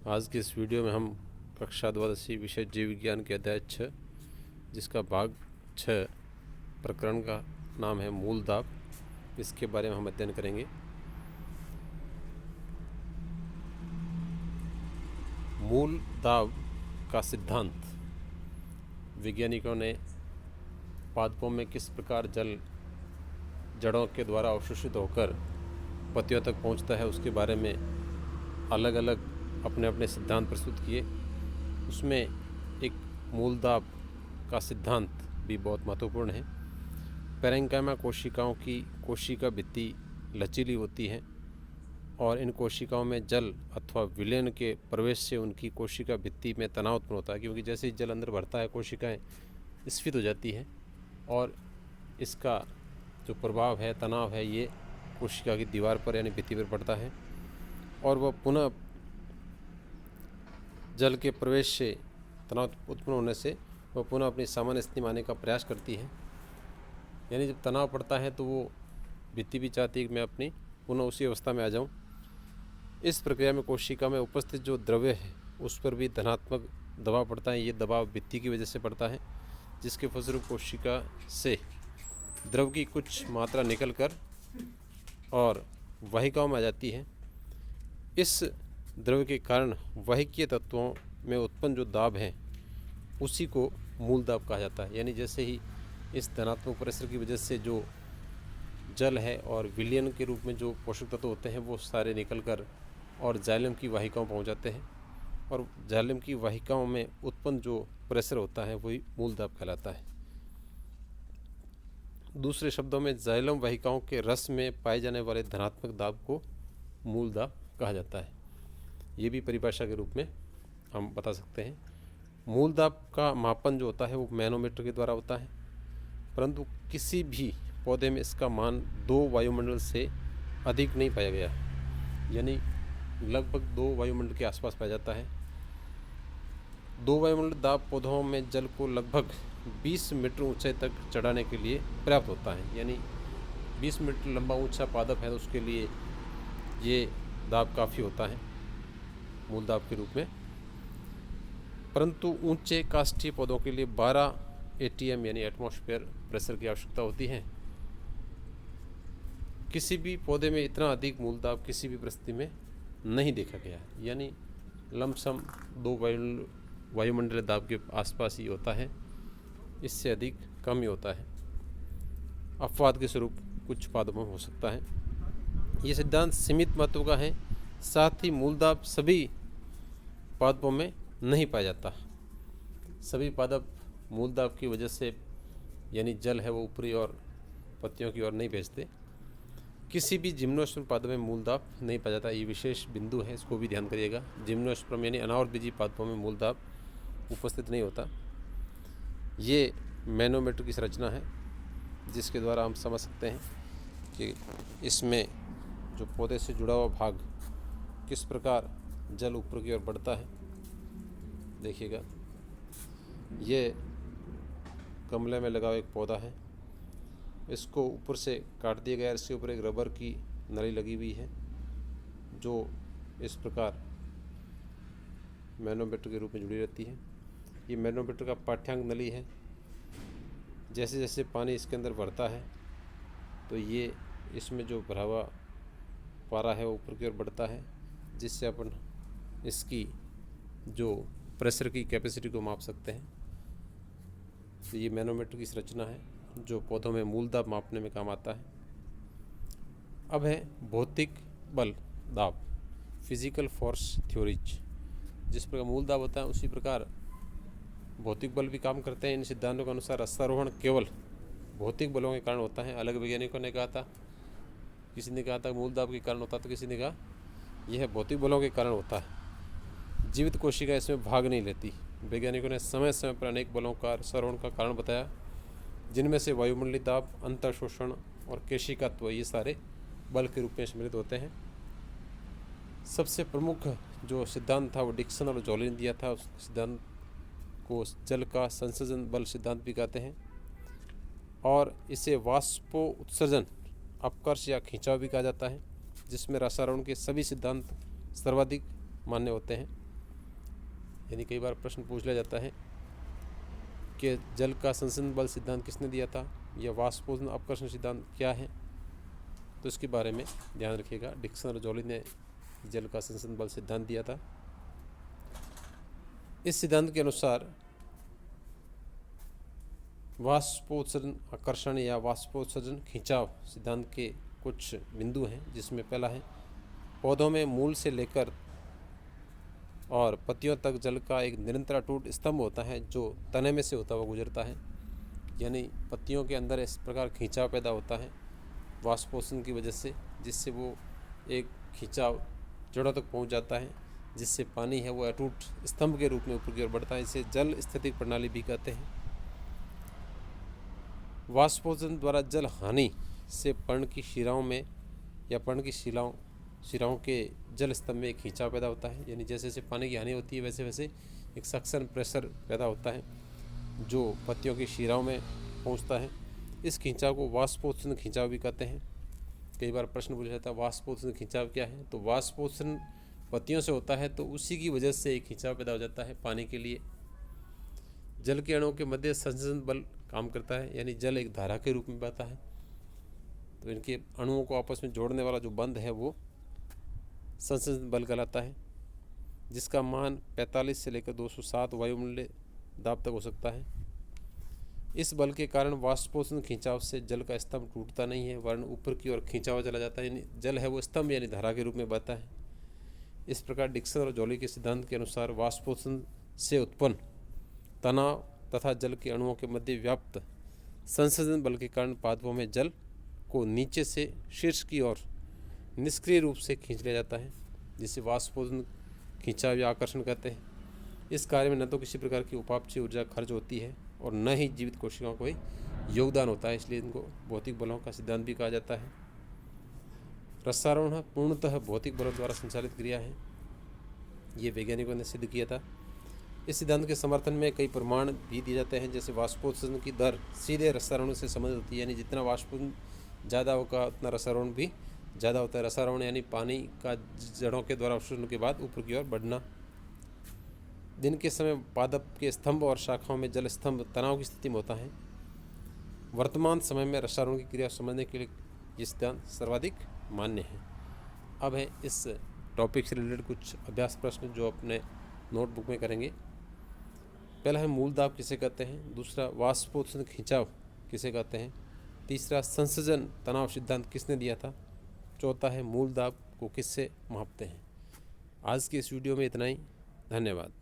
आज की इस वीडियो में हम कक्षा द्वादशी विषय जीव विज्ञान के अध्याय 6 जिसका भाग 6 प्रकरण का नाम है मूल दाब, इसके बारे में हम अध्ययन करेंगे। मूल दाब का सिद्धांत वैज्ञानिकों ने पादपों में किस प्रकार जल जड़ों के द्वारा अवशोषित होकर पत्तियों तक पहुंचता है उसके बारे में अलग अलग अपने अपने सिद्धांत प्रस्तुत किए। उसमें एक मूल दाब का सिद्धांत भी बहुत महत्वपूर्ण है। पैरेंकाइमा कोशिकाओं की कोशिका भित्ति लचीली होती है और इन कोशिकाओं में जल अथवा विलयन के प्रवेश से उनकी कोशिका भित्ति में तनाव उत्पन्न होता है, क्योंकि जैसे ही जल अंदर भरता है कोशिकाएं स्फीत हो जाती हैं और इसका जो प्रभाव है, तनाव है, ये कोशिका की दीवार पर यानी भित्ति पर पड़ता है और वह पुनः जल के प्रवेश से तनाव उत्पन्न होने से वह पुनः अपनी सामान्य स्थिति में आने का प्रयास करती है। यानी जब तनाव पड़ता है तो वो भित्ति भी चाहती है कि मैं अपनी पुनः उसी अवस्था में आ जाऊं। इस प्रक्रिया में कोशिका में उपस्थित जो द्रव्य है उस पर भी धनात्मक दबाव पड़ता है। ये दबाव भित्ति की वजह से पड़ता है, जिसके फलस्वरूप कोशिका से द्रव की कुछ मात्रा निकल कर और वाहिकाओं में आ जाती है। इस द्रव के कारण वाहिकीय तत्वों में उत्पन्न जो दाब है उसी को मूल दाब कहा जाता है। यानी जैसे ही इस धनात्मक प्रेशर की वजह से जो जल है और विलयन के रूप में जो पोषक तत्व होते हैं वो सारे निकल कर और जाइलम की वाहिकाओं पहुंच जाते हैं और जाइलम की वाहिकाओं में उत्पन्न जो प्रेशर होता है वही मूल दाब कहलाता है। दूसरे शब्दों में जाइलम वाहिकाओं के रस में पाए जाने वाले धनात्मक दाब को मूल दाब कहा जाता है। ये भी परिभाषा के रूप में हम बता सकते हैं। मूल दाब का मापन जो होता है वो मैनोमीटर के द्वारा होता है, परंतु किसी भी पौधे में इसका मान 2 वायुमंडल से अधिक नहीं पाया गया, यानी लगभग 2 वायुमंडल के आसपास पाया जाता है। 2 वायुमंडल दाब पौधों में जल को लगभग 20 मीटर ऊंचाई तक चढ़ाने के लिए पर्याप्त होता है। यानी 20 मीटर लंबा ऊंचा पादप है तो उसके लिए ये दाब काफ़ी होता है मूल दाब के रूप में। परंतु ऊंचे काष्ठीय पौधों के लिए 12 ATM यानी एटमॉस्फेयर प्रेशर की आवश्यकता होती है। किसी भी पौधे में इतना अधिक मूल दाब किसी भी परिस्थिति में नहीं देखा गया है, यानी लमसम 2 वायुमंडलीय दाब के आसपास ही होता है, इससे अधिक कम ही होता है। अपवाद के स्वरूप कुछ पादपों में हो सकता है। ये सिद्धांत सीमित महत्व का है, साथ ही मूल दाब सभी पादपों में नहीं पाया जाता। सभी पादप मूल दाब की वजह से यानी जल है वो ऊपरी और पत्तियों की ओर नहीं भेजते। किसी भी जिम्नोस्पर्म पादप में मूल दाब नहीं पाया जाता। ये विशेष बिंदु है, इसको भी ध्यान करिएगा। जिम्नोस्पर्म यानी अनावृतबीजी पादपों में मूल दाब उपस्थित नहीं होता। ये मैनोमीटर की संरचना है जिसके द्वारा हम समझ सकते हैं कि इसमें जो पौधे से जुड़ा हुआ भाग किस प्रकार जल ऊपर की ओर बढ़ता है। देखिएगा, ये गमले में लगा हुआ एक पौधा है, इसको ऊपर से काट दिया गया है। इसके ऊपर एक रबर की नली लगी हुई है जो इस प्रकार मैनोमीटर के रूप में जुड़ी रहती है। ये मैनोमीटर का पाठ्यांक नली है। जैसे जैसे पानी इसके अंदर भरता है तो ये इसमें जो भरा हुआ पारा है वो ऊपर की ओर बढ़ता है, जिससे अपन इसकी जो प्रेशर की कैपेसिटी को माप सकते हैं। तो ये मैनोमीटर की संरचना है जो पौधों में मूल दाब मापने में काम आता है। अब है भौतिक बल दाब, फिजिकल फोर्स थ्योरीज। जिस प्रकार मूल दाब होता है उसी प्रकार भौतिक बल भी काम करते हैं। इन सिद्धांतों के अनुसार रसारोहण केवल भौतिक बलों के कारण होता है। अलग वैज्ञानिकों ने कहा था, किसी ने कहा था मूल दाब के कारण होता, तो किसी ने कहा यह भौतिक बलों के कारण होता है। जीवित कोशिका इसमें भाग नहीं लेती। वैज्ञानिकों ने समय समय पर अनेक बलों का रसारोहण का कारण बताया, जिनमें से वायुमंडलीय दाब, अंतःशोषण और केशिकात्व ये सारे बल के रूप में सम्मिलित होते हैं। सबसे प्रमुख जो सिद्धांत था वो डिक्सन और जॉली ने दिया था। उस सिद्धांत को जल का संसर्जन बल सिद्धांत भी कहते हैं और इसे वाष्पो उत्सर्जन, अपकर्ष या खिंचाव भी कहा जाता है, जिसमें रसारोहण के सभी सिद्धांत सर्वाधिक मान्य होते हैं। यानी कई बार प्रश्न पूछ लिया जाता है कि जल का संसर्जन बल सिद्धांत किसने दिया था, या वाष्पोषण अपकर्षण सिद्धांत क्या है, तो इसके बारे में ध्यान रखिएगा। डिक्सन और जॉली ने जल का संसर्जन बल सिद्धांत दिया था। इस सिद्धांत के अनुसार वाष्पोत्सर्जन आकर्षण या वाष्पोत्सर्जन खिंचाव सिद्धांत के कुछ बिंदु हैं, जिसमें पहला है पौधों में मूल से लेकर और पत्तियों तक जल का एक निरंतर अटूट स्तंभ होता है जो तने में से होता हुआ गुजरता है। यानी पत्तियों के अंदर इस प्रकार खिंचाव पैदा होता है वाष्पोत्सर्जन की वजह से, जिससे वो एक खिंचाव जड़ों तक पहुंच जाता है, जिससे पानी है वो अटूट स्तंभ के रूप में ऊपर की ओर बढ़ता है। इसे जल स्थितिक प्रणाली भी कहते हैं। वाष्पोत्सर्जन द्वारा जल हानि से पर्ण की शिराओं में या पर्ण की शिराओं के जल स्तंभ में एक खिंचाव पैदा होता है। यानी जैसे जैसे पानी की हानि होती है वैसे वैसे एक सक्शन प्रेशर पैदा होता है जो पत्तियों की शिराओं में पहुंचता है। इस खिंचाव को वाष्पोत्सर्जन खिंचाव भी कहते हैं। कई बार प्रश्न पूछा जाता है वाष्पोत्सर्जन खिंचाव क्या है, तो वाष्पोत्सर्जन पत्तियों से होता है तो उसी की वजह से एक खिंचाव पैदा हो जाता है पानी के लिए। जल के अणुओं के मध्य संसर्जन बल काम करता है, यानी जल एक धारा के रूप में बहता है, तो इनके अणुओं को आपस में जोड़ने वाला जो बंध है वो संसर्जन बल कहलाता है, जिसका मान 45 से लेकर 207 वायुमंडलीय दाब तक हो सकता है। इस बल के कारण वाष्पोत्सर्जन खिंचाव से जल का स्तंभ टूटता नहीं है, वरन ऊपर की ओर खिंचा हुआ चला जाता है। यानी जल है वो स्तंभ यानी धारा के रूप में बहता है। इस प्रकार डिक्सन और जॉली के सिद्धांत के अनुसार वाष्पोत्सर्जन से उत्पन्न तनाव तथा जल के अणुओं के मध्य व्याप्त संसर्जन बल के कारण पादपों में जल को नीचे से शीर्ष की ओर निष्क्रिय रूप से खींच लिया जाता है, जिसे वाष्पोत्सर्जन खिंचाव या आकर्षण कहते हैं। इस कार्य में न तो किसी प्रकार की उपापचय ऊर्जा खर्च होती है और न ही जीवित कोशिकाओं को योगदान होता है, इसलिए इनको भौतिक बलों का सिद्धांत भी कहा जाता है। रसारोहण पूर्णतः भौतिक बलों द्वारा संचालित क्रिया है, ये वैज्ञानिकों ने सिद्ध किया था। इस सिद्धांत के समर्थन में कई प्रमाण भी दिए जाते हैं, जैसे वाष्पोत्सर्जन की दर सीधे रसारोहण से संबंधित होती है, यानी जितना वाष्पोत्सर्जन ज़्यादा होगा उतना रसारोहण भी ज़्यादा होता है। रसारोहण यानी पानी का जड़ों के द्वारा अवशोषण के बाद ऊपर की ओर बढ़ना। दिन के समय पादप के स्तंभ और शाखाओं में जल स्तंभ तनाव की स्थिति में होता है। वर्तमान समय में रसारोहण की क्रिया समझने के लिए ये सिद्धांत सर्वाधिक मान्य है। अब है इस टॉपिक से रिलेटेड कुछ अभ्यास प्रश्न जो अपने नोटबुक में करेंगे। पहला है मूल दाब किसे कहते हैं, दूसरा वाष्पोत्सर्जन खिंचाव किसे कहते हैं, तीसरा संसर्जन तनाव सिद्धांत किसने दिया था, चौथा है मूल दाब को किससे मापते हैं। आज के इस वीडियो में इतना ही। धन्यवाद।